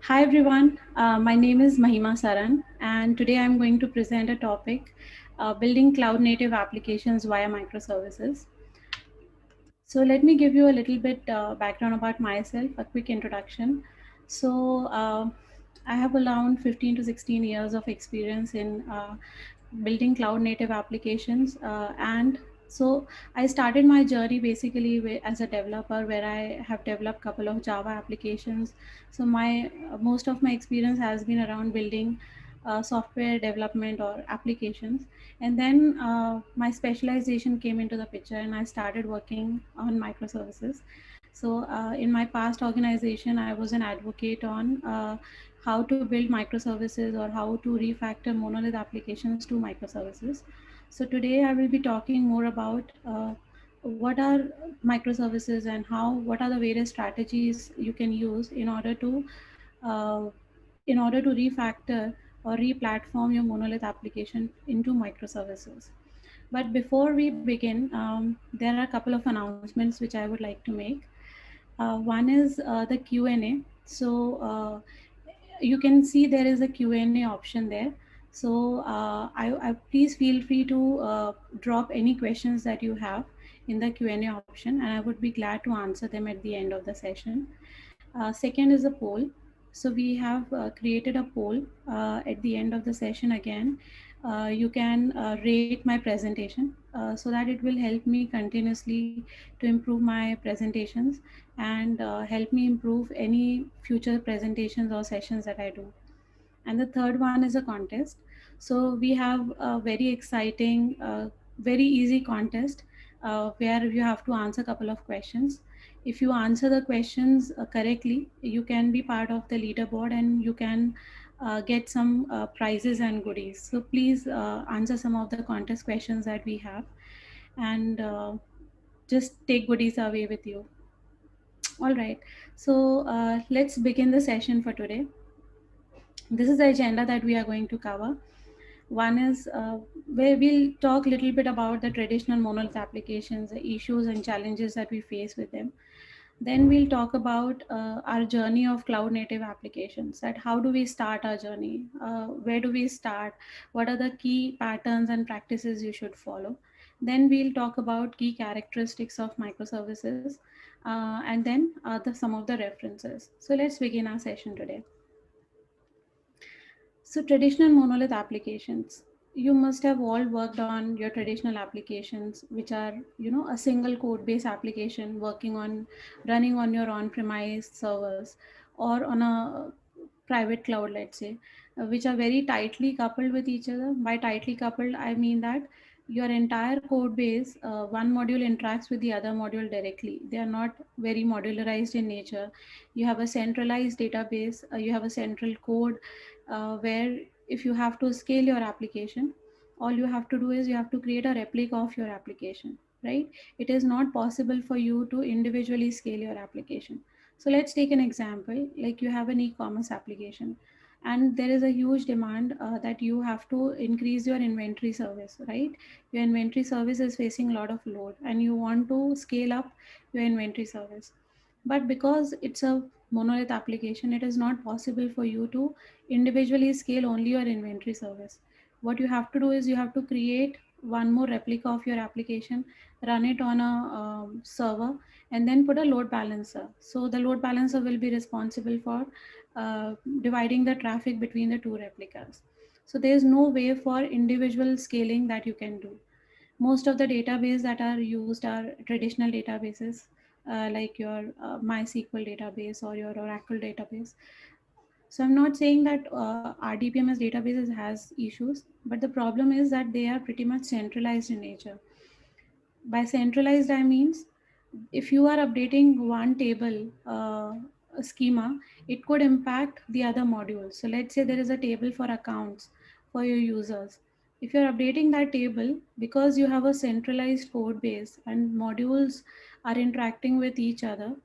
Hi everyone, my name is Mahima Saran, and today I'm going to present a topic, building cloud native applications via microservices. So let me give you a little bit background about myself, a quick introduction. So I have around 15 to 16 years of experience in building cloud native applications, and so I started my journey basically as a developer, where I have developed a couple of Java applications. So my most of my experience has been around building software development or applications. And then my specialization came into the picture, and I started working on microservices. So in my past organization, I was an advocate on how to build microservices or how to refactor monolith applications to microservices. So today I will be talking more about what are microservices and what are the various strategies you can use uh, in order to refactor or re-platform your monolith application into microservices. But before we begin, there are a couple of announcements which I would like to make. One is the Q&A. So you can see there is a Q&A option there. So please feel free to drop any questions that you have in the Q&A option, and I would be glad to answer them at the end of the session. Second is a poll. So we have created a poll at the end of the session again. You can rate my presentation so that it will help me continuously to improve my presentations and help me improve any future presentations or sessions that I do. And the third one is a contest. So we have a very exciting, very easy contest where you have to answer a couple of questions. If you answer the questions correctly, you can be part of the leaderboard, and you can get some prizes and goodies. So please answer some of the contest questions that we have, and just take goodies away with you. All right. So let's begin the session for today. This is the agenda that we are going to cover. One is where we'll talk a little bit about the traditional monolith applications, the issues and challenges that we face with them. Then we'll talk about our journey of cloud native applications, that how do we start our journey? Where do we start? What are the key patterns and practices you should follow? Then we'll talk about key characteristics of microservices, and then some of the references. So let's begin our session today. So traditional monolith applications, you must have all worked on your traditional applications, which are, a single code base application running on your on-premise servers or on a private cloud, let's say, which are very tightly coupled with each other. By tightly coupled, I mean that your entire code base, one module interacts with the other module directly. They are not very modularized in nature. You have a centralized database, you have a central code where if you have to scale your application, all you have to do is you have to create a replica of your application, right? It is not possible for you to individually scale your application. So let's take an example, like you have an e-commerce application, and there is a huge demand that you have to increase your inventory service, right? Your inventory service is facing a lot of load, and you want to scale up your inventory service. But because it's a monolith application, it is not possible for you to individually scale only your inventory service. What you have to do is you have to create one more replica of your application, run it on a server, and then put a load balancer. So the load balancer will be responsible for dividing the traffic between the two replicas. So there is no way for individual scaling that you can do. Most of the database that are used are traditional databases, like your MySQL database or your Oracle database. So I'm not saying that RDBMS databases has issues, but the problem is that they are pretty much centralized in nature. By centralized, I means if you are updating one table schema, it could impact the other modules. So let's say there is a table for accounts for your users. If you're updating that table, because you have a centralized code base and modules are interacting with each other,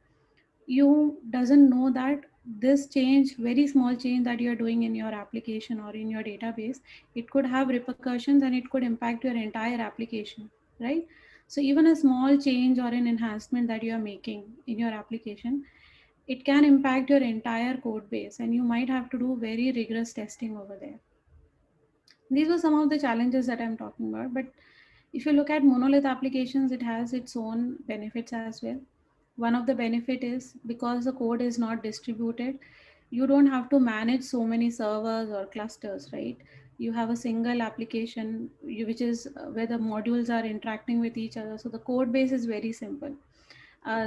you doesn't know that this change, very small change that you're doing in your application or in your database, it could have repercussions and it could impact your entire application, right? So even a small change or an enhancement that you are making in your application, it can impact your entire code base, and you might have to do very rigorous testing over there. These were some of the challenges that I'm talking about. But if you look at monolith applications, it has its own benefits as well. One of the benefit is because the code is not distributed, you don't have to manage so many servers or clusters, right? You have a single application, which is where the modules are interacting with each other. So the code base is very simple.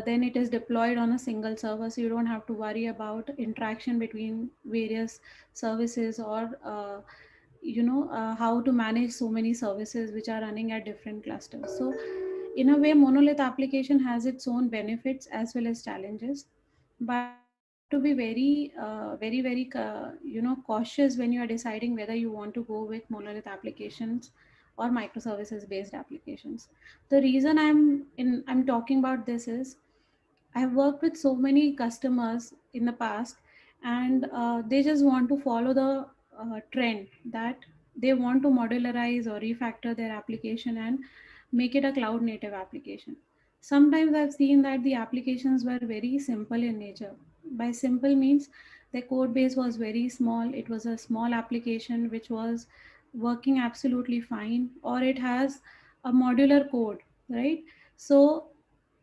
Then it is deployed on a single server, so you don't have to worry about interaction between various services, or how to manage so many services which are running at different clusters. So in a way, monolith application has its own benefits as well as challenges, but you have to be very cautious when you are deciding whether you want to go with monolith applications or microservices based applications. The reason I'm talking about this is I've worked with so many customers in the past, and they just want to follow the trend that they want to modularize or refactor their application and make it a cloud native application. Sometimes I've seen that the applications were very simple in nature. By simple means, the code base was very small. It was a small application which was working absolutely fine, or it has a modular code, right? So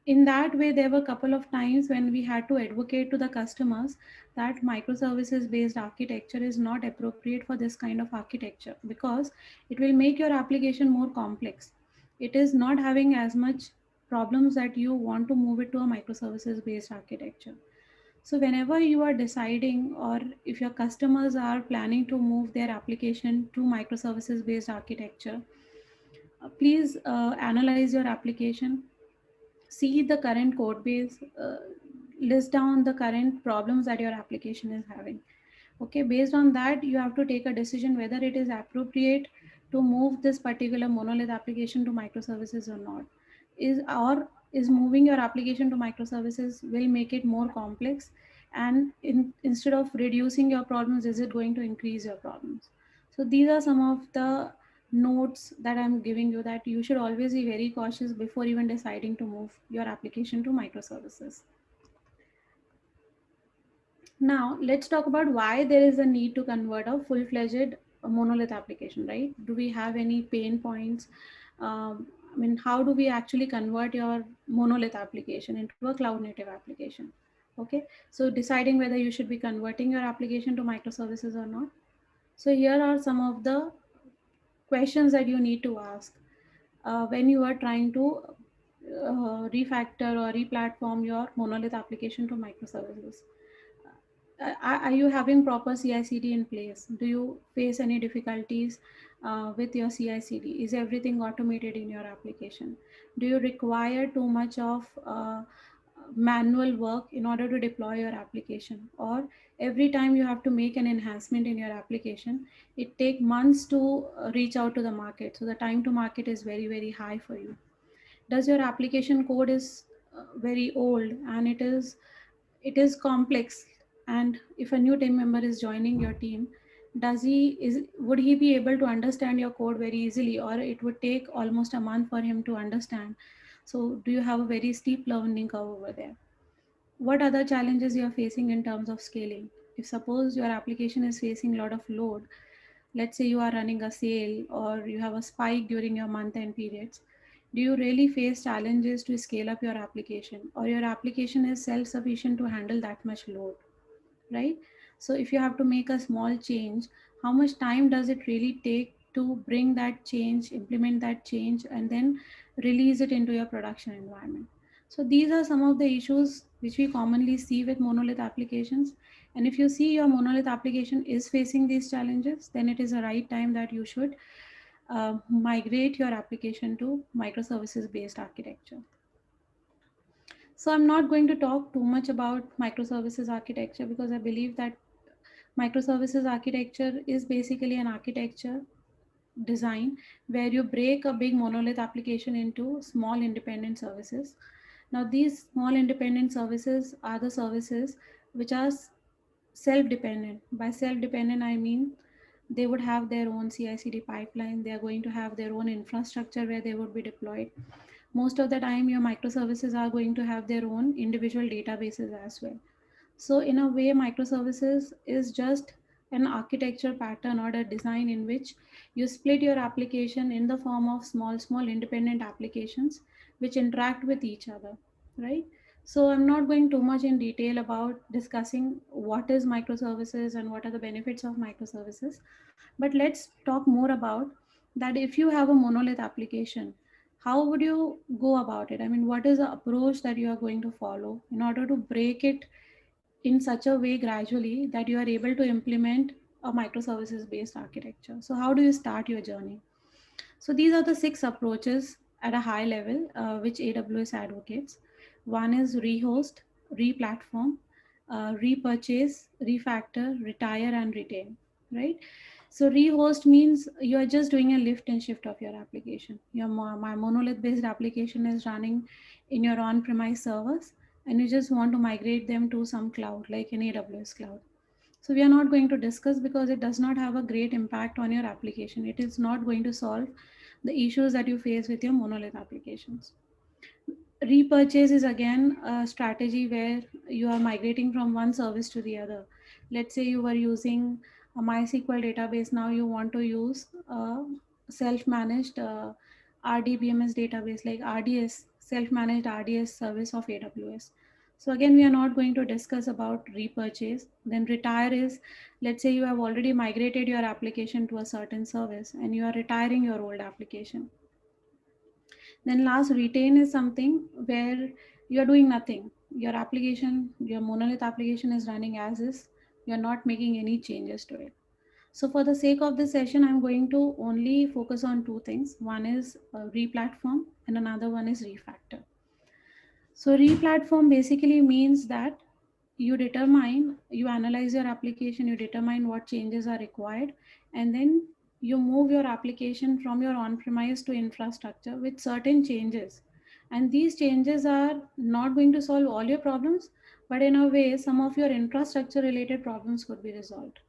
in that way, there were a couple of times when we had to advocate to the customers that microservices based architecture is not appropriate for this kind of architecture, because it will make your application more complex. It is not having as much problems that you want to move it to a microservices based architecture. So whenever you are deciding, or if your customers are planning to move their application to microservices based architecture, please analyze your application, see the current code base, list down the current problems that your application is having. Okay, based on that, you have to take a decision whether it is appropriate to move this particular monolith application to microservices or not. Is moving your application to microservices will make it more complex, and instead of reducing your problems, is it going to increase your problems? So these are some of the notes that I'm giving you, that you should always be very cautious before even deciding to move your application to microservices. Now, let's talk about why there is a need to convert a full-fledged monolith application, right? Do we have any pain points? I mean, how do we actually convert your monolith application into a cloud native application? Okay, so deciding whether you should be converting your application to microservices or not. So here are some of the questions that you need to ask when you are trying to refactor or replatform your monolith application to microservices. Are you having proper CI/CD in place? Do you face any difficulties with your CI/CD? Is everything automated in your application? Do you require too much of manual work in order to deploy your application? Or every time you have to make an enhancement in your application, it take months to reach out to the market. So the time to market is very, very high for you. Does your application code is very old, and it is complex, and if a new team member is joining your team, does he is would he be able to understand your code very easily, or it would take almost a month for him to understand? So do you have a very steep learning curve over there? What other challenges you are facing in terms of scaling? If suppose your application is facing a lot of load, let's say you are running a sale or you have a spike during your month end periods, do you really face challenges to scale up your application, or your application is self sufficient to handle that much load, right? So if you have to make a small change, how much time does it really take to bring that change, implement that change, and then release it into your production environment? So these are some of the issues which we commonly see with monolith applications. And if you see your monolith application is facing these challenges, then it is a right time that you should migrate your application to microservices based architecture. So I'm not going to talk too much about microservices architecture, because I believe that microservices architecture is basically an architecture design where you break a big monolith application into small independent services. Now, these small independent services are the services which are self dependent. By self dependent, I mean they would have their own CI/CD pipeline, they are going to have their own infrastructure where they would be deployed. Most of the time, your microservices are going to have their own individual databases as well. So in a way, microservices is just an architecture pattern or a design in which you split your application in the form of small independent applications which interact with each other, right? So I'm not going too much in detail about discussing what is microservices and what are the benefits of microservices, but let's talk more about that. If you have a monolith application, how would you go about it? I mean, what is the approach that you are going to follow in order to break it in such a way gradually that you are able to implement a microservices based architecture? So how do you start your journey? So these are the 6 approaches at a high level which AWS advocates. One is rehost, replatform, repurchase, refactor, retire, and retain, right? So rehost means you are just doing a lift and shift of your application. Your my monolith based application is running in your on-premise servers, and you just want to migrate them to some cloud like an AWS cloud. So we are not going to discuss because it does not have a great impact on your application. It is not going to solve the issues that you face with your monolith applications. Repurchase is again a strategy where you are migrating from one service to the other. Let's say you were using a MySQL database, now you want to use a self-managed RDBMS database like RDS, self-managed RDS service of AWS. So again, we are not going to discuss about repurchase. Then retire is, let's say you have already migrated your application to a certain service and you are retiring your old application. Then last, retain is something where you are doing nothing. Your application, your monolith application is running as is. You're not making any changes to it. So for the sake of this session, I'm going to only focus on 2 things. One is replatform and another one is refactor. So replatform basically means that you analyze your application, you determine what changes are required, and then you move your application from your on-premise to infrastructure with certain changes. And these changes are not going to solve all your problems, but in a way, some of your infrastructure related problems could be resolved.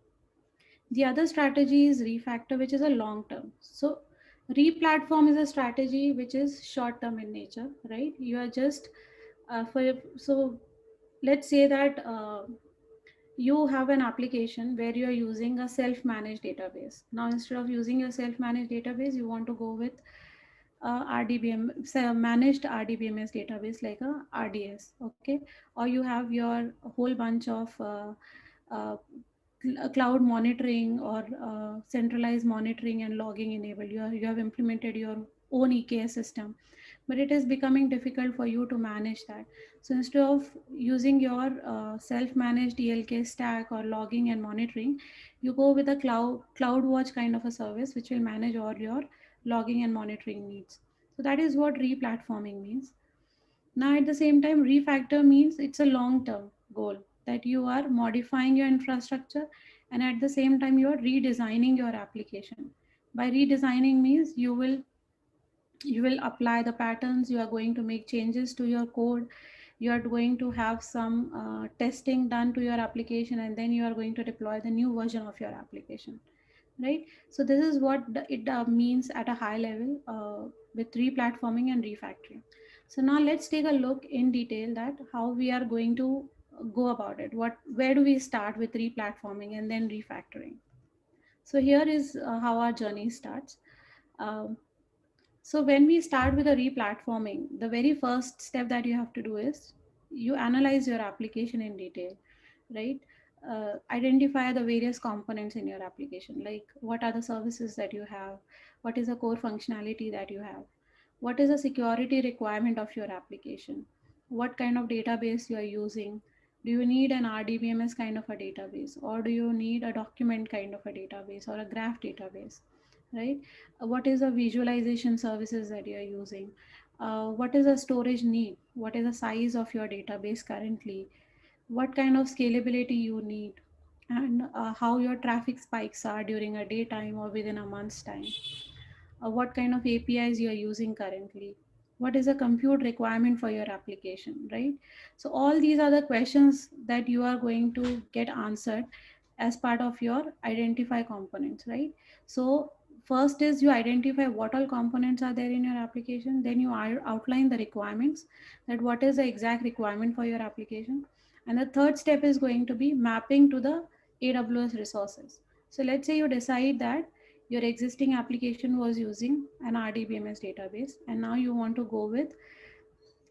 The other strategy is refactor, which is a long term. So replatform is a strategy which is short term in nature, right? You are just so let's say that you have an application where you are using a self-managed database. Now, instead of using a self-managed database, you want to go with RDBM, say, managed RDBMS database like a RDS, okay? Or you have your whole bunch of uh, cloud monitoring or centralized monitoring and logging enabled. You have implemented your own EKS system, but it is becoming difficult for you to manage that. So instead of using your self-managed ELK stack or logging and monitoring, you go with a CloudWatch kind of a service which will manage all your logging and monitoring needs. So that is what replatforming means. Now, at the same time, refactor means it's a long term goal that you are modifying your infrastructure and at the same time you are redesigning your application. By redesigning means you will apply the patterns, you are going to make changes to your code, you are going to have some testing done to your application, and then you are going to deploy the new version of your application, right? So this is what it means at a high level with replatforming and refactoring. So now let's take a look in detail that how we are going to go about it. Where do we start with replatforming and then refactoring? So here is how our journey starts. Um, so when we start with a replatforming, the very first step that you have to do is you analyze your application in detail, right? Identify the various components in your application, like what are the services that you have, what is the core functionality that you have, what is the security requirement of your application, what kind of database you are using. Do you need an RDBMS kind of a database, or do you need a document kind of a database or a graph database, right? What is the visualization services that you are using? What is the storage need? What is the size of your database currently? What kind of scalability you need? And how your traffic spikes are during a daytime or within a month's time? What kind of APIs you are using currently? What is the compute requirement for your application, right? So all these are the questions that you are going to get answered as part of your identify components, right? So first is you identify what all components are there in your application, then you outline the requirements, that what is the exact requirement for your application. And the third step is going to be mapping to the AWS resources. So let's say you decide that your existing application was using an RDBMS database, and now you want to go with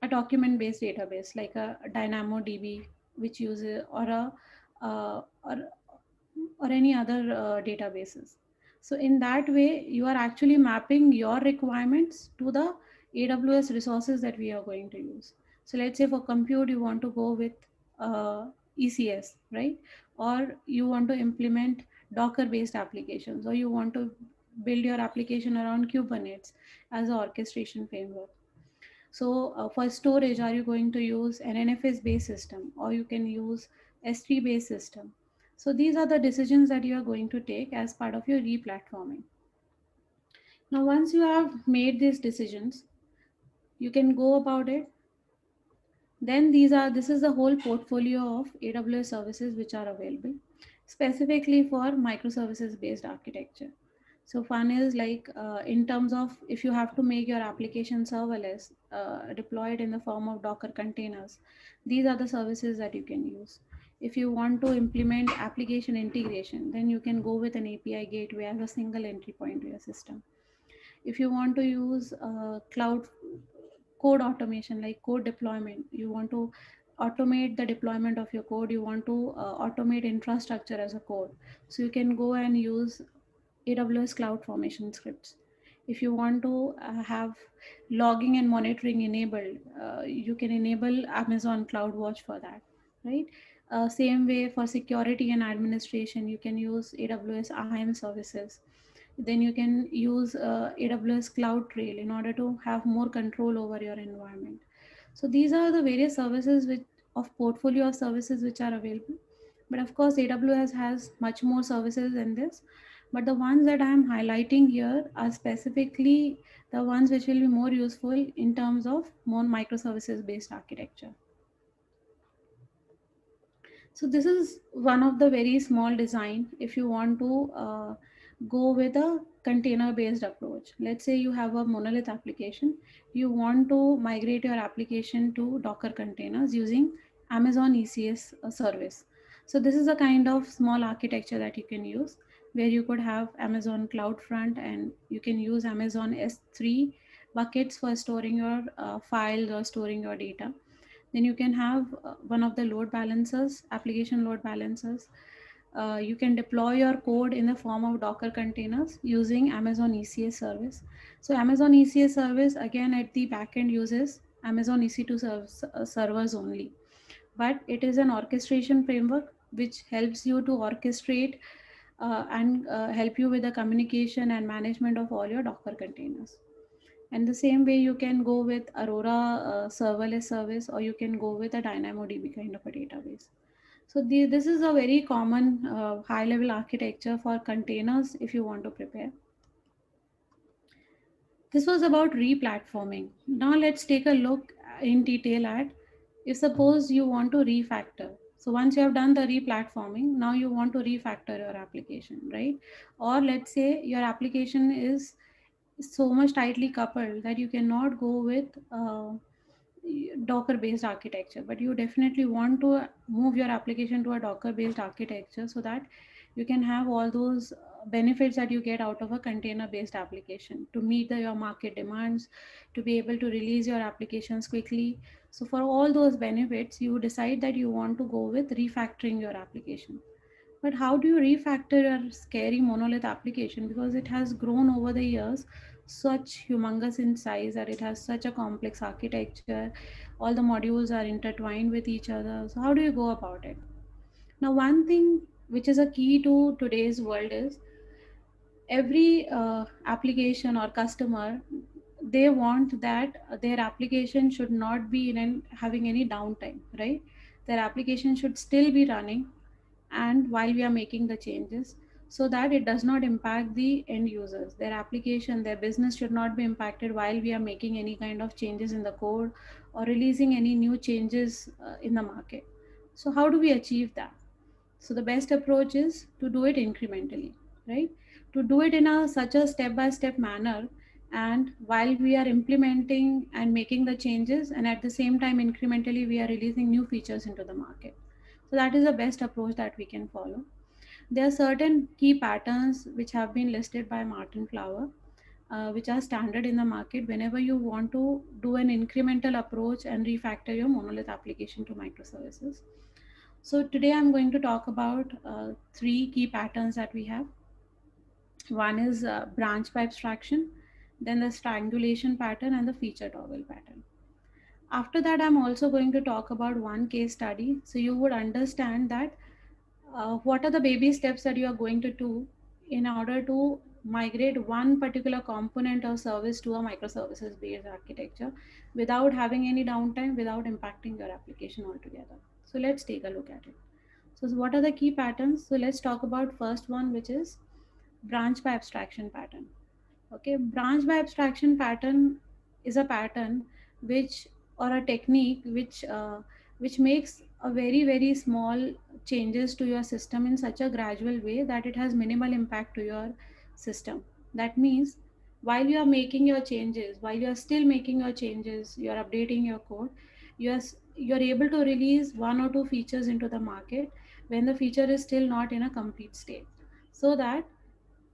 a document based database like a DynamoDB, which uses or any other databases. So in that way, you are actually mapping your requirements to the AWS resources that we are going to use. So let's say for compute, you want to go with ECS, right? Or you want to implement Docker based applications, or you want to build your application around Kubernetes as an orchestration framework. So for storage, are you going to use an NFS based system, or you can use S3 based system? So these are the decisions that you are going to take as part of your replatforming. Now, once you have made these decisions, you can go about it. Then this is the whole portfolio of AWS services which are available specifically for microservices based architecture. So one is like in terms of if you have to make your application serverless, deployed in the form of Docker containers, these are the services that you can use. If you want to implement application integration, then you can go with an API gateway as a single entry point to your system. If you want to use cloud code automation like code deployment, you want to automate the deployment of your code, you want to automate infrastructure as a code, so you can go and use AWS cloud formation scripts. If you want to have logging and monitoring enabled, you can enable Amazon CloudWatch for that, right? Same way for security and administration, you can use AWS IAM services. Then you can use AWS Cloud Trail in order to have more control over your environment. So these are the various services which of portfolio of services which are available. But of course, AWS has much more services than this. But the ones that I am highlighting here are specifically the ones which will be more useful in terms of more microservices based architecture. So this is one of the very small design if you want to go with a container based approach. Let's say you have a monolith application, you want to migrate your application to Docker containers using Amazon ECS service. So this is a kind of small architecture that you can use, where you could have Amazon CloudFront and you can use Amazon S3 buckets for storing your files or storing your data. Then you can have one of the load balancers, application load balancers. You can deploy your code in the form of Docker containers using Amazon ECS service. So Amazon ECS service again at the backend uses Amazon EC2 servers only, but it is an orchestration framework which helps you to orchestrate and help you with the communication and management of all your Docker containers. And the same way you can go with Aurora serverless service, or you can go with a DynamoDB kind of a database. So this is a very common high level architecture for containers if you want to prepare. This was about replatforming. Now let's take a look in detail at if suppose you want to refactor. So once you have done the replatforming, now you want to refactor your application, right? Or let's say your application is so much tightly coupled that you cannot go with Docker based architecture, but you definitely want to move your application to a Docker based architecture so that you can have all those benefits that you get out of a container based application to meet your market demands, to be able to release your applications quickly. So for all those benefits, you decide that you want to go with refactoring your application. But how do you refactor a scary monolith application, because it has grown over the years such humongous in size that it has such a complex architecture, all the modules are intertwined with each other. So how do you go about it? Now one thing which is a key to today's world is every application or customer, they want that their application should not be having any downtime, right? Their application should still be running and while we are making the changes, so that it does not impact the end users, their application, their business should not be impacted while we are making any kind of changes in the code or releasing any new changes in the market. So how do we achieve that? So the best approach is to do it incrementally, right? To do it in a such a step by step manner, and while we are implementing and making the changes, and at the same time incrementally we are releasing new features into the market. So that is the best approach that we can follow. There are certain key patterns which have been listed by Martin Flower, which are standard in the market whenever you want to do an incremental approach and refactor your monolith application to microservices. So today I'm going to talk about three key patterns that we have. One is branch by abstraction, then the strangulation pattern, and the feature toggle pattern. After that, I'm also going to talk about one case study so you would understand that what are the baby steps that you are going to do in order to migrate one particular component or service to a microservices based architecture without having any downtime, without impacting your application altogether. So let's take a look at it. So what are the key patterns? So let's talk about first one, which is branch by abstraction pattern. Okay, branch by abstraction pattern is a pattern which, or a technique which makes a very small changes to your system in such a gradual way that it has minimal impact to your system. That means while you are making your changes, while you are still making your changes, you are updating your code, you are able to release one or two features into the market when the feature is still not in a complete state, so that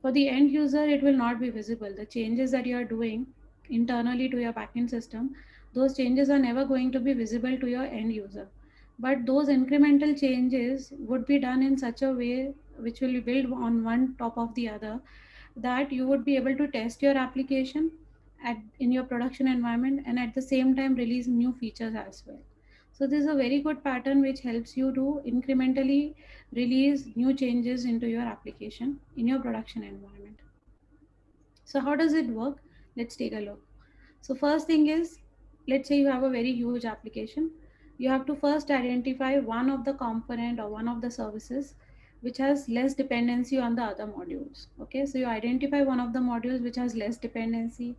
for the end user it will not be visible. The changes that you are doing internally to your backend system, those changes are never going to be visible to your end user, but those incremental changes would be done in such a way which will build on one top of the other, that you would be able to test your application in your production environment and at the same time release new features as well. So this is a very good pattern which helps you to incrementally release new changes into your application in your production environment. So how does it work? Let's take a look. So first thing is, let's say you have a very huge application. You have to first identify one of the component or one of the services which has less dependency on the other modules. Okay, so you identify one of the modules which has less dependency,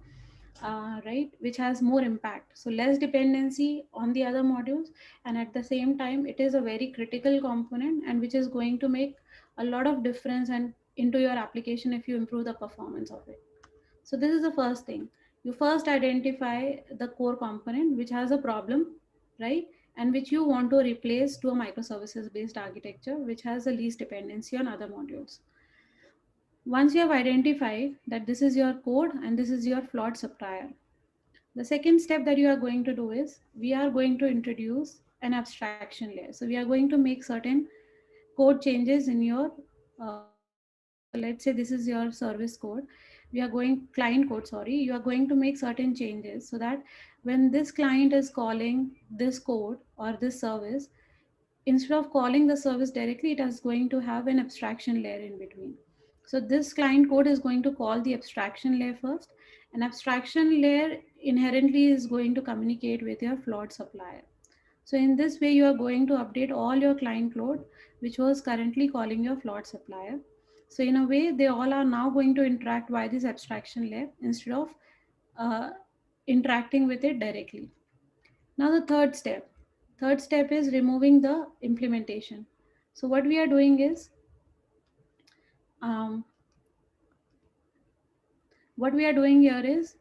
right, which has more impact. So less dependency on the other modules, and at the same time, it is a very critical component and which is going to make a lot of difference and into your application if you improve the performance of it. So this is the first thing. You first identify the core component which has a problem, right? And which you want to replace to a microservices based architecture, which has the least dependency on other modules. Once you have identified that this is your code and this is your flawed supplier, the second step that you are going to do is we are going to introduce an abstraction layer. So we are going to make certain code changes in your application. So let's say this is your service code. We are going client code, sorry. You are going to make certain changes so that when this client is calling this code or this service, instead of calling the service directly, it is going to have an abstraction layer in between. So this client code is going to call the abstraction layer first. An abstraction layer inherently is going to communicate with your flawed supplier. So in this way, you are going to update all your client load, which was currently calling your flawed supplier. So in a way, they all are now going to interact via this abstraction layer instead of uh, interacting with it directly. Now the third step is removing the implementation. So what we are doing is, um, what we are doing here is,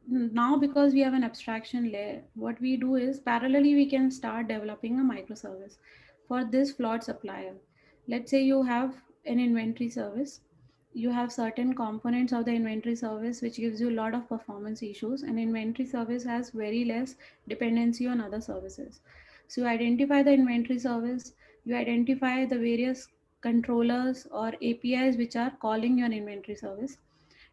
now because we have an abstraction layer, what we do is parallelly we can start developing a microservice for this flawed supplier. Let's say you have an inventory service. You have certain components of the inventory service which gives you a lot of performance issues, and inventory service has very less dependency on other services. So you identify the inventory service, you identify the various controllers or APIs which are calling your inventory service.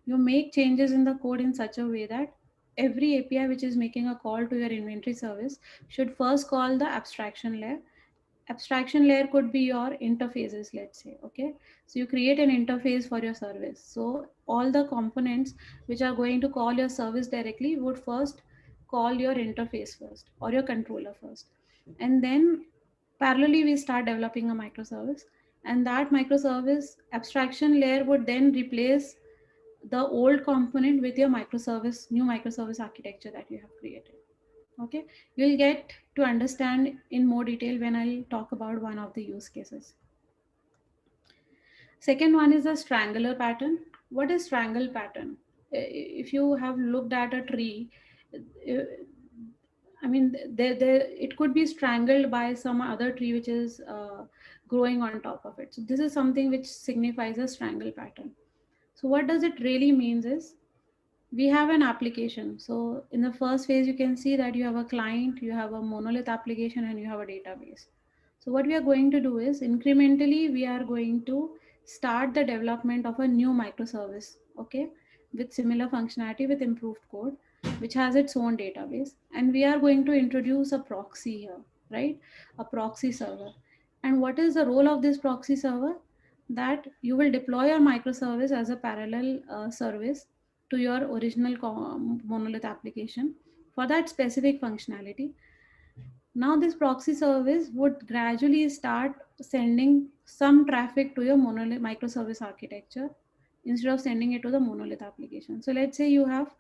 You make changes in the code in such a way that every API which is making a call to your inventory service should first call the abstraction layer. Abstraction layer could be your interfaces, let's say. Okay, so you create an interface for your service. So all the components which are going to call your service directly would first call your interface first or your controller first, and then parallelly we start developing a microservice, and that microservice abstraction layer would then replace the old component with your microservice, new microservice architecture that you have created. Okay, you'll get to understand in more detail when I'll talk about one of the use cases. Second one is the strangler pattern. What is strangle pattern? if you have looked at a tree, uh, I mean, there it could be strangled by some other tree which is growing on top of it. So this is something which signifies a strangle pattern. So what does it really means is, we have an application. So in the first phase, you can see that you have a client, you have a monolith application, and you have a database. So what we are going to do is, incrementally we are going to start the development of a new microservice, okay, with similar functionality with improved code, which has its own database. And we are going to introduce a proxy here, right? A proxy server. And what is the role of this proxy server? That you will deploy your microservice as a parallel service to your original monolith application for that specific functionality. Now this proxy service would gradually start sending some traffic to your monolith microservice architecture instead of sending it to the monolith application. So let's say you have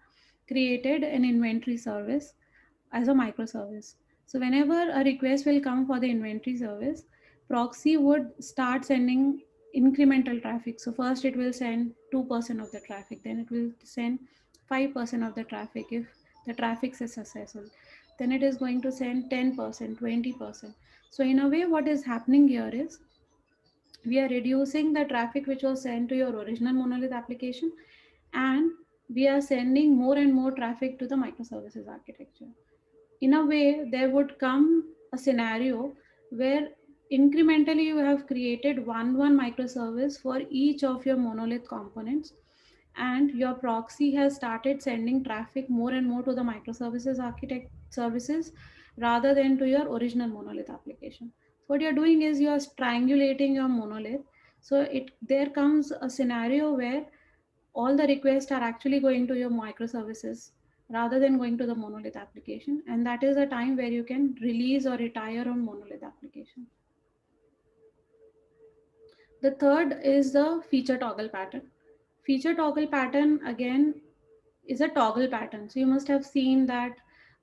created an inventory service as a microservice. So whenever a request will come for the inventory service, proxy would start sending incremental traffic. So first it will send 2% of the traffic, then it will send 5% of the traffic if the traffic is successful. Then it is going to send 10%, 20%. So in a way, what is happening here is, we are reducing the traffic which was sent to your original monolith application, and we are sending more and more traffic to the microservices architecture. In a way, there would come a scenario where incrementally you have created one microservice for each of your monolith components, and your proxy has started sending traffic more and more to the microservices architect services rather than to your original monolith application. So what you're doing is, you're strangulating your monolith. So it there comes a scenario where all the requests are actually going to your microservices rather than going to the monolith application, and that is a time where you can release or retire on monolith application. The third is the feature toggle pattern. Feature toggle pattern again is a toggle pattern. So you must have seen that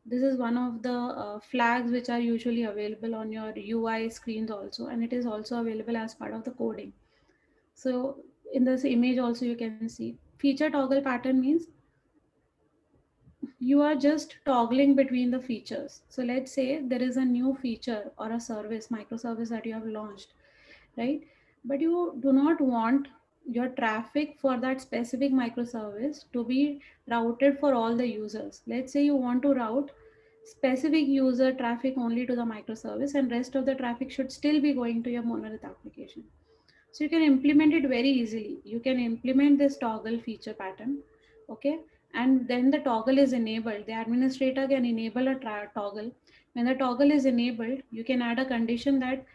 this is one of the flags which are usually available on your UI screens also, and it is also available as part of the coding. So in this image also you can see feature toggle pattern means you are just toggling between the features. So let's say there is a new feature or a service, microservice that you have launched, right? But you do not want your traffic for that specific microservice to be routed for all the users. Let's say you want to route specific user traffic only to the microservice, and rest of the traffic should still be going to your monolith application. So you can implement it very easily. You can implement this toggle feature pattern, okay? And then the toggle is enabled. The administrator can enable a toggle. When the toggle is enabled, you can add a condition that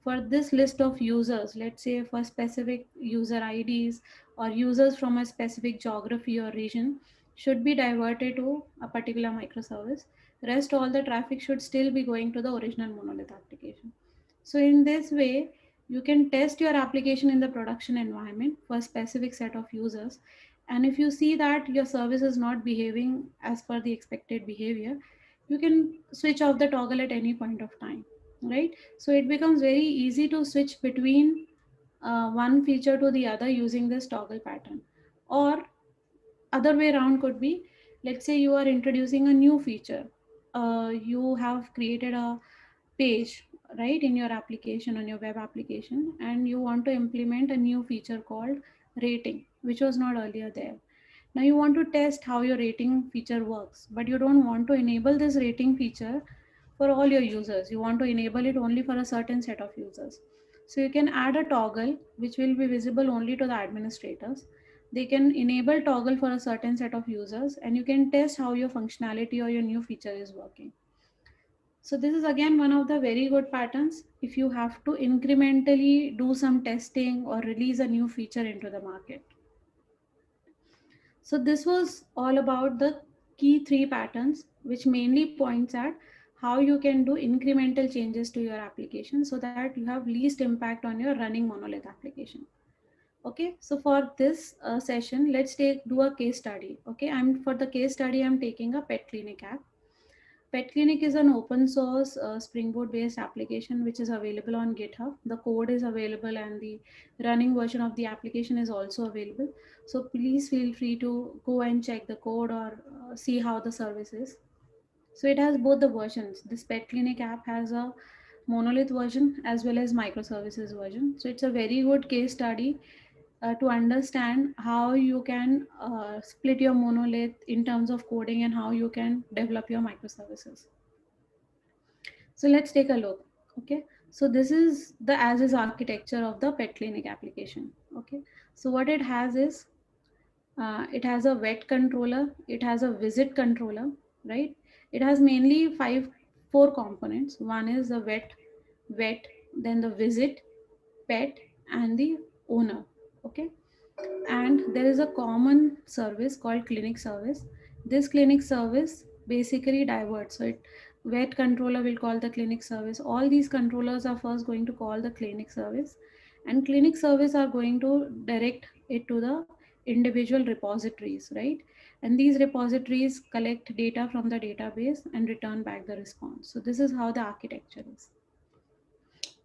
for this list of users, let's say for specific user IDs or users from a specific geography or region, should be diverted to a particular microservice. Rest all the traffic should still be going to the original monolith application. So in this way, you can test your application in the production environment for a specific set of users. And if you see that your service is not behaving as per the expected behavior, you can switch off the toggle at any point of time, right? So it becomes very easy to switch between one feature to the other using this toggle pattern. Or other way around could be, let's say you are introducing a new feature. You have created a page, right, in your application, on your web application, and you want to implement a new feature called rating, which was not earlier there. Now you want to test how your rating feature works, but you don't want to enable this rating feature for all your users. You want to enable it only for a certain set of users. So you can add a toggle which will be visible only to the administrators. They can enable toggle for a certain set of users, and you can test how your functionality or your new feature is working. So this is again one of the very good patterns if you have to incrementally do some testing or release a new feature into the market. So this was all about the key three patterns, which mainly points at how you can do incremental changes to your application so that you have least impact on your running monolith application. Okay, so for this session, let's do a case study. Okay, I'm for the case study, I'm taking a pet clinic app. Pet Clinic is an open source Springboard based application which is available on GitHub. The code is available and the running version of the application is also available. So please feel free to go and check the code or see how the service is. So it has both the versions. This Pet Clinic app has a monolith version as well as microservices version. So it's a very good case study to understand how you can split your monolith in terms of coding and how you can develop your microservices. So let's take a look. Okay. So this is the as is architecture of the Pet Clinic application. Okay. So what it has is it has a vet controller, it has a visit controller, right? It has mainly four components. One is the vet, then the visit, pet, and the owner. Okay. And there is a common service called clinic service. This clinic service basically diverts. So it vet controller will call the clinic service. All these controllers are first going to call the clinic service, and clinic service are going to direct it to the individual repositories, right? And these repositories collect data from the database and return back the response. So this is how the architecture is.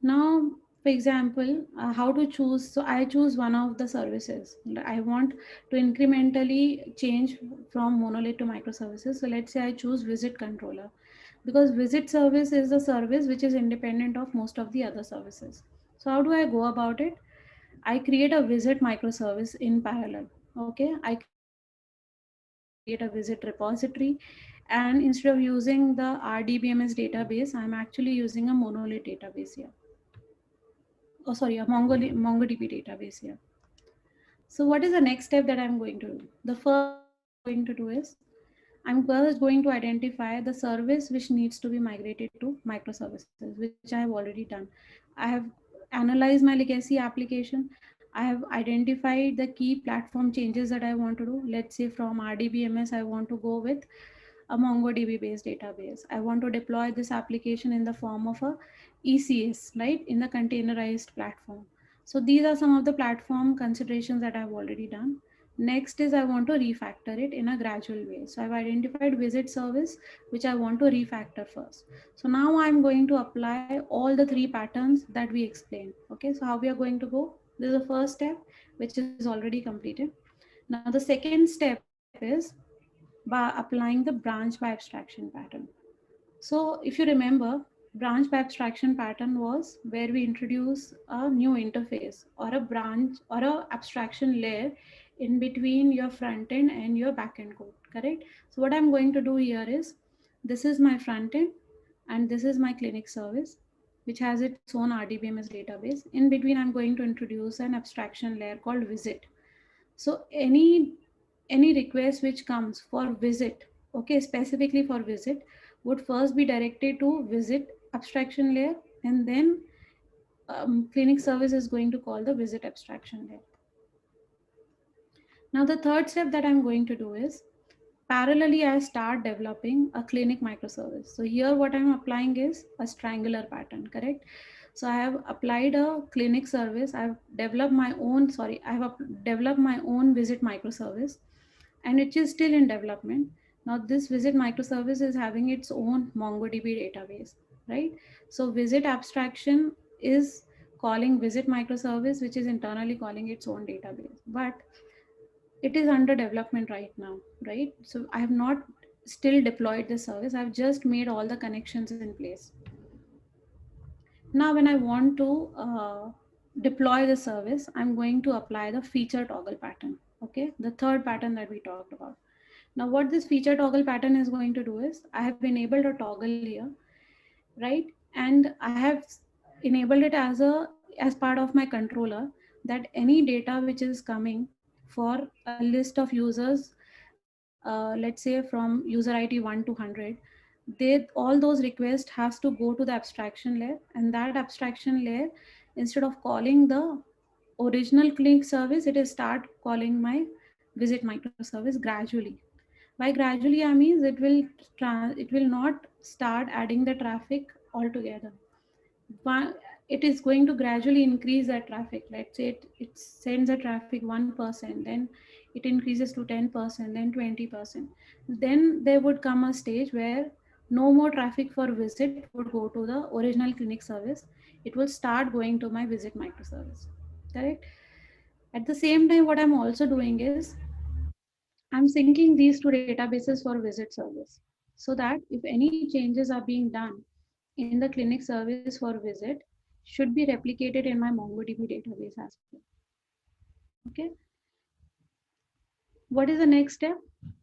Now, for example, how to choose. So I choose one of the services. I want to incrementally change from monolith to microservices. So let's say I choose visit controller, because visit service is the service which is independent of most of the other services. So how do I go about it? I create a visit microservice in parallel. Okay, I create a visit repository, and instead of using the RDBMS database, I'm actually using a monolith database here. Oh, sorry, a MongoDB database here. So what is the next step that I'm going to do? The first step that I'm going to do is I'm first going to identify the service which needs to be migrated to microservices, which I have already done. I have analyzed my legacy application. I have identified the key platform changes that I want to do. Let's say from RDBMS, I want to go with a MongoDB based database. I want to deploy this application in the form of a ECS, right, in the containerized platform. So these are some of the platform considerations that I've already done. Next is I want to refactor it in a gradual way. So I've identified visit service, which I want to refactor first. So now I'm going to apply all the three patterns that we explained. Okay, so how we are going to go? This is the first step, which is already completed. Now the second step is by applying the branch by abstraction pattern. So if you remember, branch by abstraction pattern was where we introduce a new interface or a branch or a abstraction layer in between your front end and your backend code, correct? So what I'm going to do here is, this is my front end and this is my clinic service, which has its own RDBMS database. In between, I'm going to introduce an abstraction layer called visit. So any request which comes for visit, okay, specifically for visit, would first be directed to visit abstraction layer, and then clinic service is going to call the visit abstraction layer. Now the third step that I'm going to do is, parallelly I start developing a clinic microservice. So here what I'm applying is a triangular pattern, correct? So I have applied a clinic service, I've developed my own, sorry, I have developed my own visit microservice, and it is still in development. Now this visit microservice is having its own MongoDB database, right? So visit abstraction is calling visit microservice, which is internally calling its own database, but it is under development right now, right? So I have not still deployed the service, I've just made all the connections in place. Now when I want to deploy the service, I'm going to apply the feature toggle pattern. Okay, the third pattern that we talked about. Now what this feature toggle pattern is going to do is, I have enabled a toggle here, right? And I have enabled it as part of my controller, that any data which is coming for a list of users, let's say from user ID 1 to 100, all those requests has to go to the abstraction layer, and that abstraction layer, instead of calling the original clinic service, it is start calling my visit microservice gradually. By gradually I means it will not start adding the traffic altogether. It is going to gradually increase that traffic. Let's say it sends a traffic 1%, then it increases to 10%, then 20%. Then there would come a stage where no more traffic for visit would go to the original clinic service. It will start going to my visit microservice. Correct? At the same time, what I'm also doing is I'm syncing these two databases for visit service so that if any changes are being done in the clinic service for visit, should be replicated in my MongoDB database as well. Okay. What is the next step?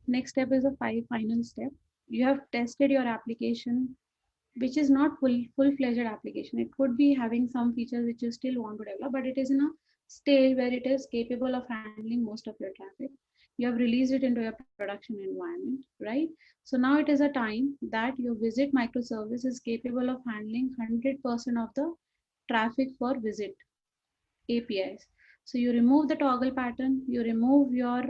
Next step is a final step. You have tested your application, which is not full-fledged application. It could be having some features which you still want to develop, but it is in a stage where it is capable of handling most of your traffic. You have released it into your production environment, right? So now it is a time that your visit microservice is capable of handling 100% of the traffic for visit APIs. So you remove the toggle pattern, you remove your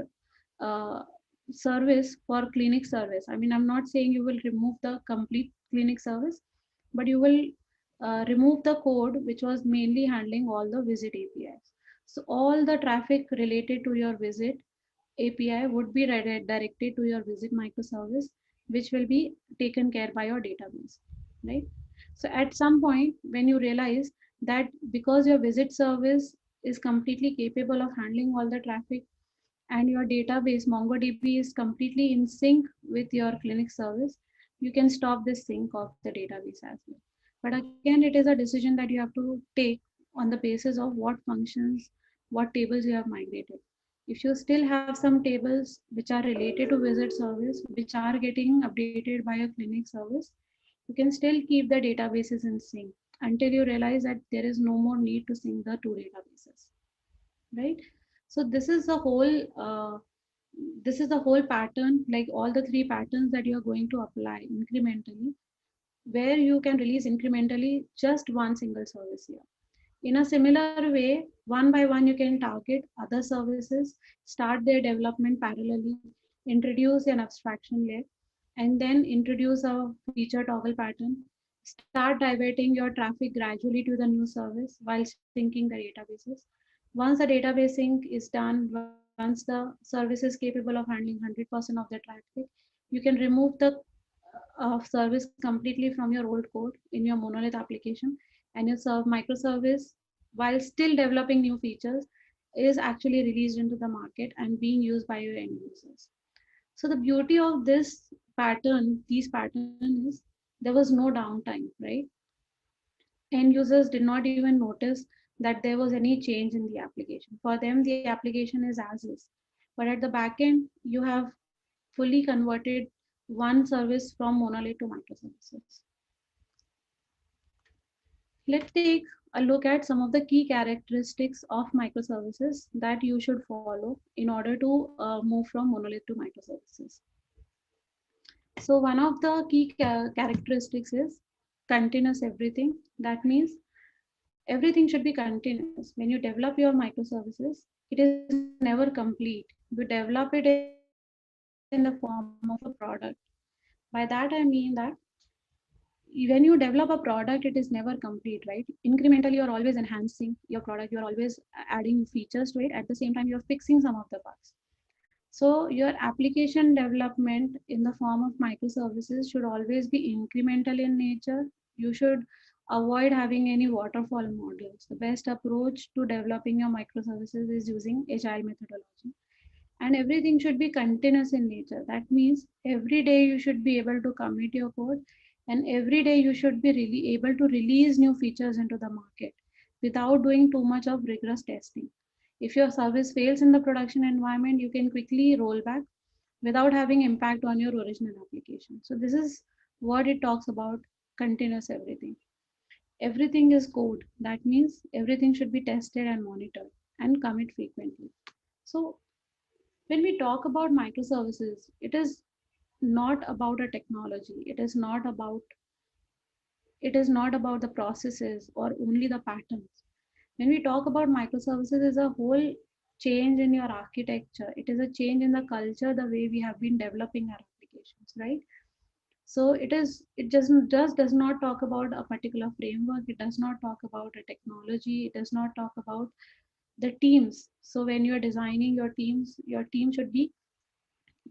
uh, service for clinic service. I mean, I'm not saying you will remove the complete clinic service, but you will remove the code which was mainly handling all the visit APIs. So all the traffic related to your visit API would be directed to your visit microservice, which will be taken care by your database, right? So at some point, when you realize that because your visit service is completely capable of handling all the traffic and your database MongoDB is completely in sync with your clinic service, you can stop this sync of the database as well. But again, it is a decision that you have to take on the basis of what functions, what tables you have migrated. If you still have some tables which are related to visit service, which are getting updated by a clinic service, you can still keep the databases in sync until you realize that there is no more need to sync the two databases, right? So this is the whole pattern, like all the three patterns that you are going to apply incrementally, where you can release incrementally just one single service here. In a similar way, one by one, you can target other services, start their development parallelly, introduce an abstraction layer, and then introduce a feature toggle pattern. Start diverting your traffic gradually to the new service while syncing the databases. Once the database sync is done, once the service is capable of handling 100% of the traffic, you can remove the service completely from your old code in your monolith application, and your microservice, while still developing new features, is actually released into the market and being used by your end users. So the beauty of these pattern is there was no downtime, right? End users did not even notice that there was any change in the application. For them, the application is as is. But at the back end, you have fully converted one service from monolith to microservices. Let's take a look at some of the key characteristics of microservices that you should follow in order to move from monolith to microservices. So one of the key characteristics is continuous everything. That means everything should be continuous. When you develop your microservices, it is never complete. You develop it in the form of a product. By that I mean that when you develop a product, it is never complete, right? Incrementally, you're always enhancing your product, you're always adding features to it. At the same time, you're fixing some of the bugs. So your application development in the form of microservices should always be incremental in nature. You should avoid having any waterfall models. The best approach to developing your microservices is using agile methodology. And everything should be continuous in nature. That means every day you should be able to commit your code, and every day you should be really able to release new features into the market without doing too much of rigorous testing. If your service fails in the production environment, you can quickly roll back without having impact on your original application. So this is what it talks about: continuous everything. Everything is code. That means everything should be tested and monitored and commit frequently. So when we talk about microservices, it is not about a technology. It is not about the processes or only the patterns. When we talk about microservices, is a whole change in your architecture. It is a change in the culture, the way we have been developing our applications, right? So it does not talk about a particular framework. It does not talk about a technology. It does not talk about the teams. So when you're designing your teams, your team should be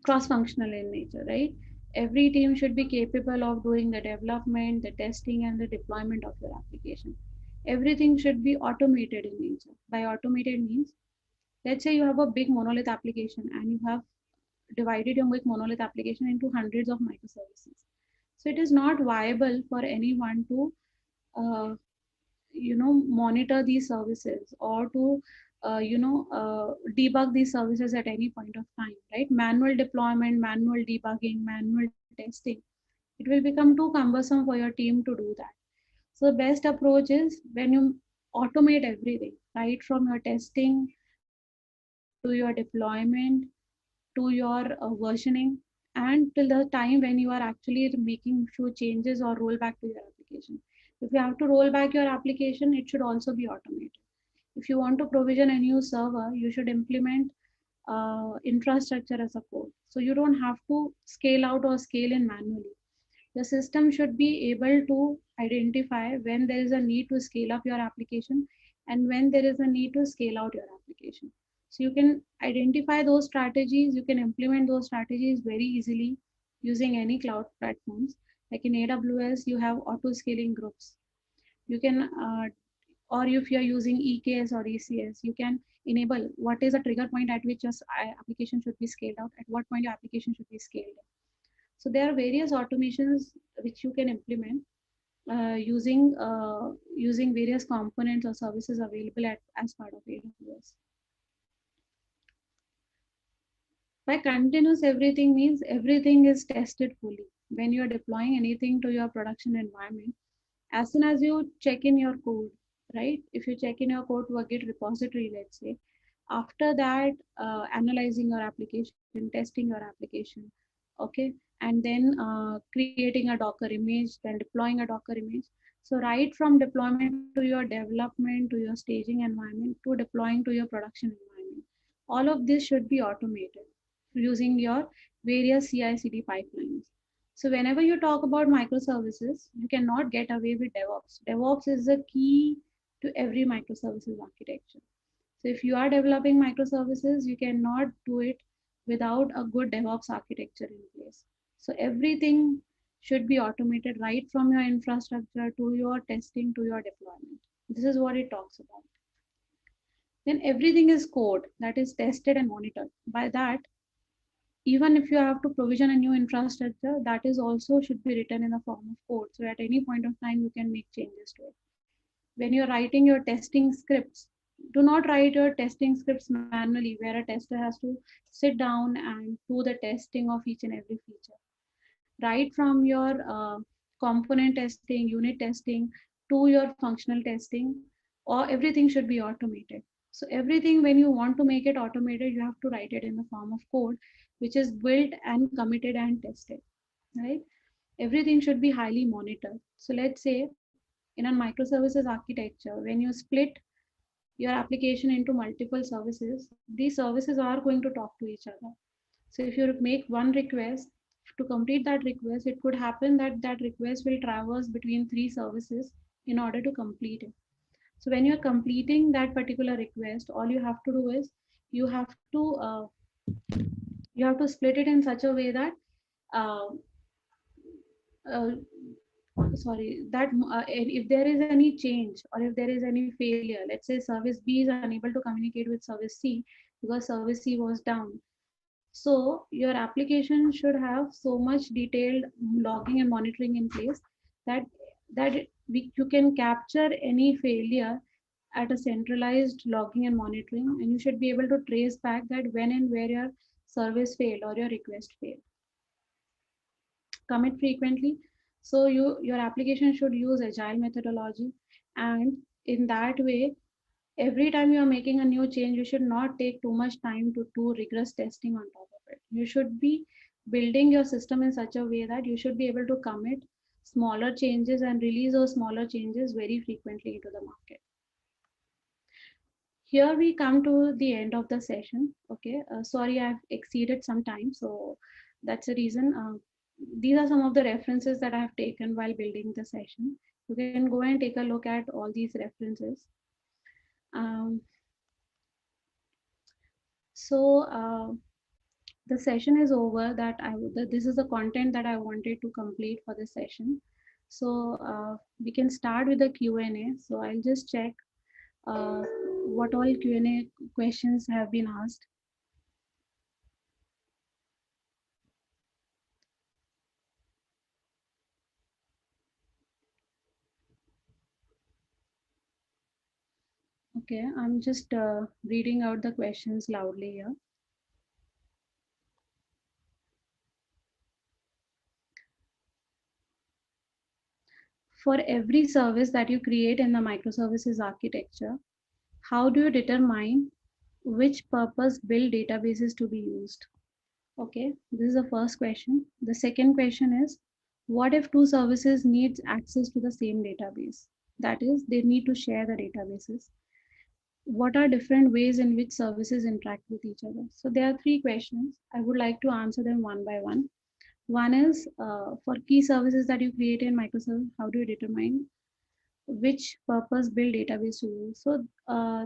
cross functional in nature, right? Every team should be capable of doing the development, the testing, and the deployment of your application. Everything should be automated in nature. By automated means, let's say you have a big monolith application and you have divided your big monolith application into hundreds of microservices. So it is not viable for anyone to uh, monitor these services or to debug these services at any point of time, right? Manual deployment, manual debugging, manual testing, it will become too cumbersome for your team to do that. So the best approach is when you automate everything, right from your testing to your deployment to your versioning, and till the time when you are actually making few changes or roll back to your application. If you have to roll back your application, it should also be automated. If you want to provision a new server, you should implement infrastructure as a code. So you don't have to scale out or scale in manually. The system should be able to identify when there is a need to scale up your application and when there is a need to scale out your application. So you can identify those strategies, you can implement those strategies very easily using any cloud platforms. Like in AWS, you have auto scaling groups. You can, or if you're using EKS or ECS, you can enable what is a trigger point at which your application should be scaled out, at what point your application should be scaled. So there are various automations which you can implement using various components or services available as part of AWS. By continuous everything means everything is tested fully. When you are deploying anything to your production environment, as soon as you check in your code, right? If you check in your code to a Git repository, let's say, after that, analyzing your application, testing your application, okay, and then creating a Docker image, then deploying a Docker image. So right from deployment to your development to your staging environment to deploying to your production environment, all of this should be automated using your various CI/CD pipelines. So whenever you talk about microservices, you cannot get away with DevOps. DevOps is the key to every microservices architecture. So if you are developing microservices, you cannot do it without a good DevOps architecture in place. So everything should be automated right from your infrastructure to your testing to your deployment. This is what it talks about. Then everything is code that is tested and monitored. By that, even if you have to provision a new infrastructure, that is also should be written in the form of code. So at any point of time, you can make changes to it. When you're writing your testing scripts, do not write your testing scripts manually where a tester has to sit down and do the testing of each and every feature. Right from your component testing, unit testing to your functional testing, or everything should be automated. So everything, when you want to make it automated, you have to write it in the form of code, which is built and committed and tested, right? Everything should be highly monitored. So let's say in a microservices architecture, when you split your application into multiple services, these services are going to talk to each other. So if you make one request, to complete that request, it could happen that that request will traverse between three services in order to complete it. So when you're completing that particular request, all you have to do is you have to uh, you have to split it in such a way that uh, uh, sorry that if there is any change or if there is any failure, let's say service B is unable to communicate with service C because service C was down, so your application should have so much detailed logging and monitoring in place that you can capture any failure at a centralized logging and monitoring, and you should be able to trace back that when and where your service failed or your request failed. Commit frequently. So your application should use agile methodology, and in that way, every time you are making a new change, you should not take too much time to do rigorous testing on top of it. You should be building your system in such a way that you should be able to commit smaller changes and release those smaller changes very frequently into the market. Here we come to the end of the session. Okay, sorry, I've exceeded some time, so that's the reason. These are some of the references that I have taken while building the session. You can go and take a look at all these references. Um, so The session is over. This is the content that I wanted to complete for this session. So we can start with the Q&A. So I'll just check uh, what all Q&A questions have been asked. Okay, I'm just reading out the questions loudly here. For every service that you create in the microservices architecture, how do you determine which purpose built databases to be used? Okay, this is the first question. The second question is, what if two services need access to the same database? That is, they need to share the databases. What are different ways in which services interact with each other? So there are three questions. I would like to answer them one by one. One is for key services that you create in Microsoft, how do you determine which purpose built database to use? So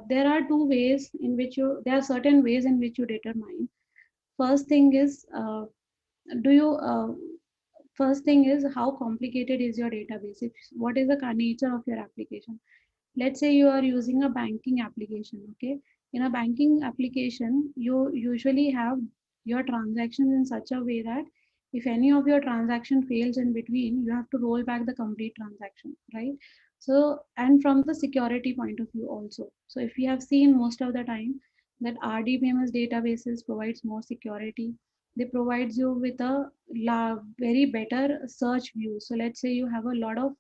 there are there are certain ways in which you determine. First thing is, do you first thing is how complicated is your database? What is the nature of your application? Let's say you are using a banking application. Okay, in a banking application you usually have your transactions in such a way that if any of your transaction fails in between, you have to roll back the complete transaction, right? So, and from the security point of view also, so if we have seen most of the time that rdbms databases provides more security, they provides you with a very better search view. So let's say you have a lot of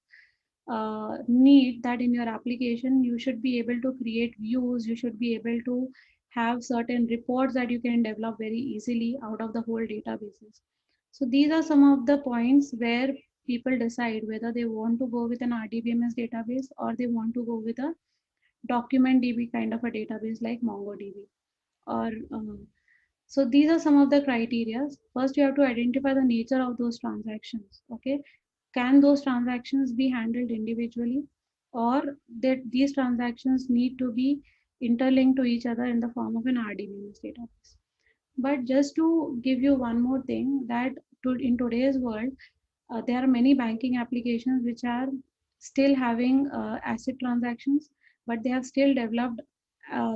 need that in your application you should be able to create views, you should be able to have certain reports that you can develop very easily out of the whole databases. So these are some of the points where people decide whether they want to go with an rdbms database or they want to go with a document db kind of a database like mongodb or so these are some of the criteria. First, you have to identify the nature of those transactions. Okay, can those transactions be handled individually, or that these transactions need to be interlinked to each other in the form of an RDBMS database? But just to give you one more thing, that in today's world, there are many banking applications which are still having asset transactions, but they have still developed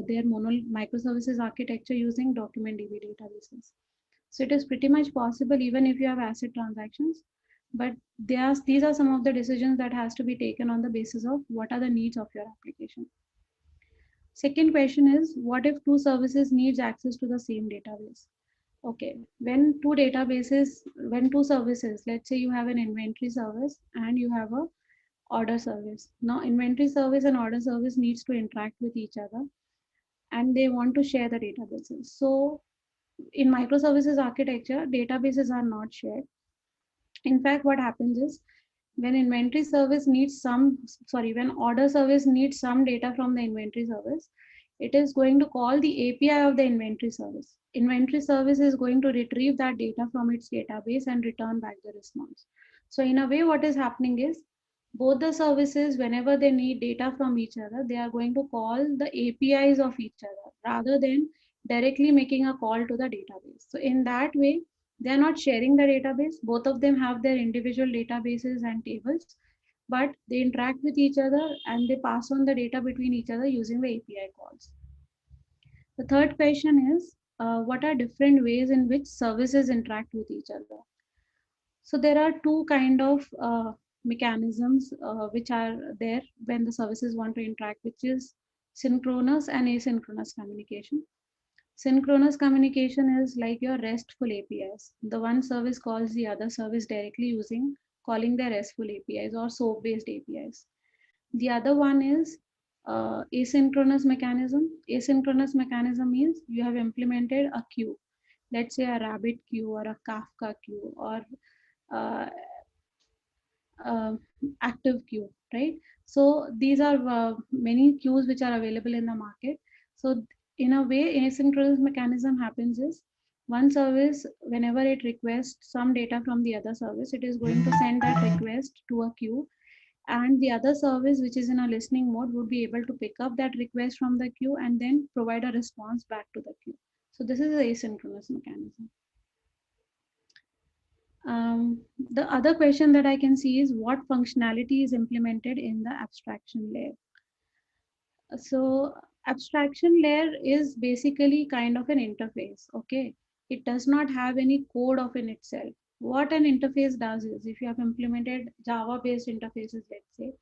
their microservices architecture using document DB databases. So it is pretty much possible even if you have asset transactions, but these are some of the decisions that has to be taken on the basis of what are the needs of your application. Second question is, what if two services needs access to the same database? Okay, when two services, let's say you have an inventory service and you have a order service. Now inventory service and order service needs to interact with each other and they want to share the databases. So in microservices architecture, databases are not shared. In fact, what happens is when inventory service needs when order service needs some data from the inventory service, it is going to call the API of the inventory service. Inventory service is going to retrieve that data from its database and return back the response. So in a way, what is happening is both the services, whenever they need data from each other, they are going to call the APIs of each other rather than directly making a call to the database. So in that way, they are not sharing the database. Both of them have their individual databases and tables, but they interact with each other and they pass on the data between each other using the API calls. The third question is, what are different ways in which services interact with each other? So there are two kind of mechanisms which are there when the services want to interact, which is synchronous and asynchronous communication. Synchronous communication is like your RESTful APIs. The one service calls the other service directly using calling their RESTful APIs or SOAP-based APIs. The other one is asynchronous mechanism. Asynchronous mechanism means you have implemented a queue. Let's say a Rabbit queue or a Kafka queue or uh, uh, active queue, right? So these are many queues which are available in the market. So in a way, asynchronous mechanism happens is one service, whenever it requests some data from the other service, it is going to send that request to a queue, and the other service which is in a listening mode would be able to pick up that request from the queue and then provide a response back to the queue. So this is the asynchronous mechanism. The other question that I can see is what functionality is implemented in the abstraction layer. So abstraction layer is basically kind of an interface. Okay, it does not have any code of in itself. What an interface does is, if you have implemented Java based interfaces, let's say,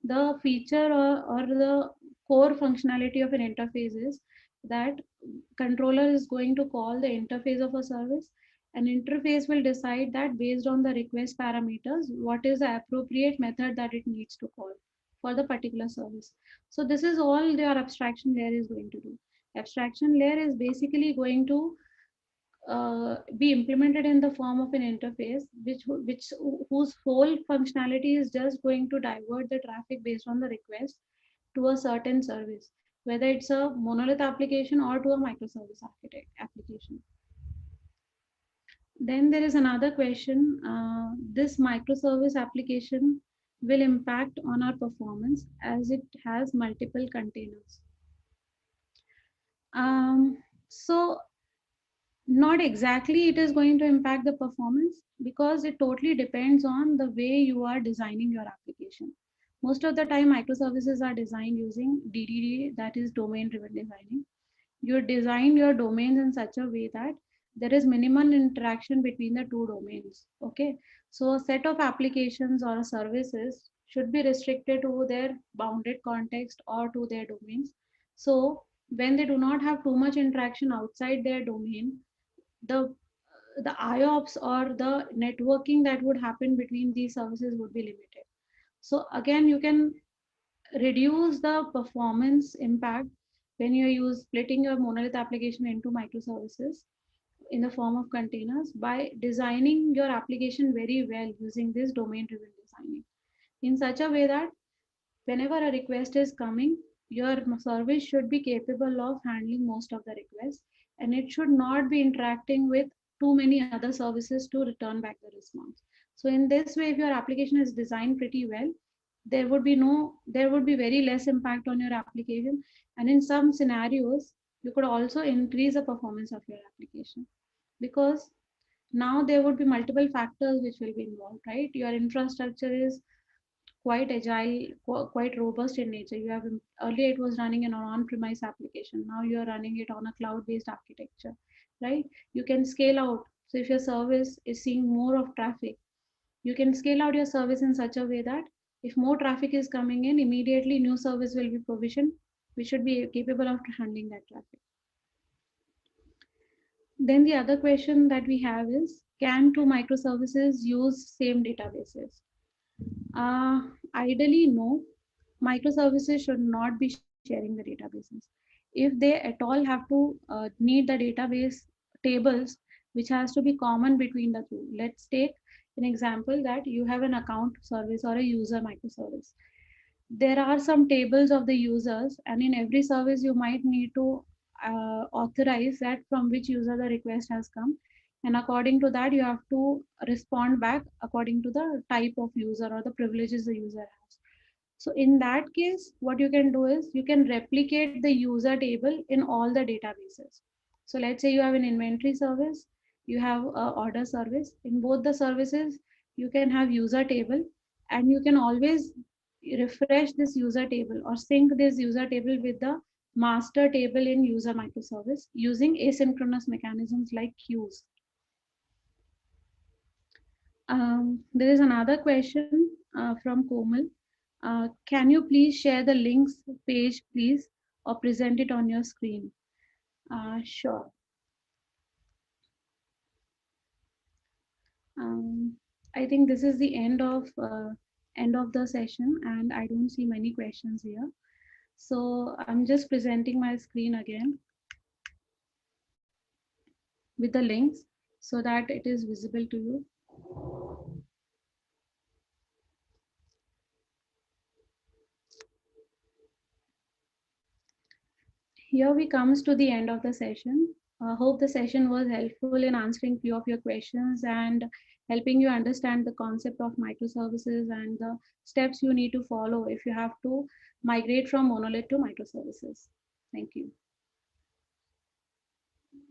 the feature or the core functionality of an interface is that controller is going to call the interface of a service. An interface will decide that based on the request parameters, what is the appropriate method that it needs to call for the particular service. So this is all your abstraction layer is going to do. Abstraction layer is basically going to be implemented in the form of an interface which whose whole functionality is just going to divert the traffic based on the request to a certain service, whether it's a monolith application or to a microservice architect application. Then there is another question. This microservice application will impact on our performance as it has multiple containers. So not exactly it is going to impact the performance, because it totally depends on the way you are designing your application. Most of the time microservices are designed using DDD, that is domain driven designing. You design your domains in such a way that there is minimal interaction between the two domains. Okay, so a set of applications or services should be restricted to their bounded context or to their domains. So when they do not have too much interaction outside their domain, the the IOPS or the networking that would happen between these services would be limited. So again, you can reduce the performance impact when you use splitting your monolith application into microservices in the form of containers by designing your application very well using this domain driven designing in such a way that whenever a request is coming, your service should be capable of handling most of the requests, and it should not be interacting with too many other services to return back the response. So in this way, if your application is designed pretty well, there would be very less impact on your application, and in some scenarios you could also increase the performance of your application, because now there would be multiple factors which will be involved, right? Your infrastructure is quite agile, quite robust in nature. You have earlier it was running in an on-premise application. Now you are running it on a cloud-based architecture, right? You can scale out. So if your service is seeing more of traffic, you can scale out your service in such a way that if more traffic is coming in, immediately new service will be provisioned, which should be capable of handling that traffic. Then the other question that we have is, can two microservices use same databases? Uh, Ideally, no. Microservices should not be sharing the databases. If they at all have to need the database tables, which has to be common between the two. Let's take an example that you have an account service or a user microservice. There are some tables of the users, and in every service you might need to authorize that from which user the request has come, and according to that you have to respond back according to the type of user or the privileges the user has. So in that case, what you can do is you can replicate the user table in all the databases. So let's say you have an inventory service, you have a order service. In both the services, you can have user table, and you can always refresh this user table or sync this user table with the master table in user microservice using asynchronous mechanisms like queues. There is another question from Komal. Can you please share the links page, please, or present it on your screen? Sure. Um, I think this is the end of the session, and I don't see many questions here. So I'm just presenting my screen again with the links so that it is visible to you. Here we comes to the end of the session. I hope the session was helpful in answering few of your questions and helping you understand the concept of microservices and the steps you need to follow if you have to migrate from monolith to microservices. Thank you.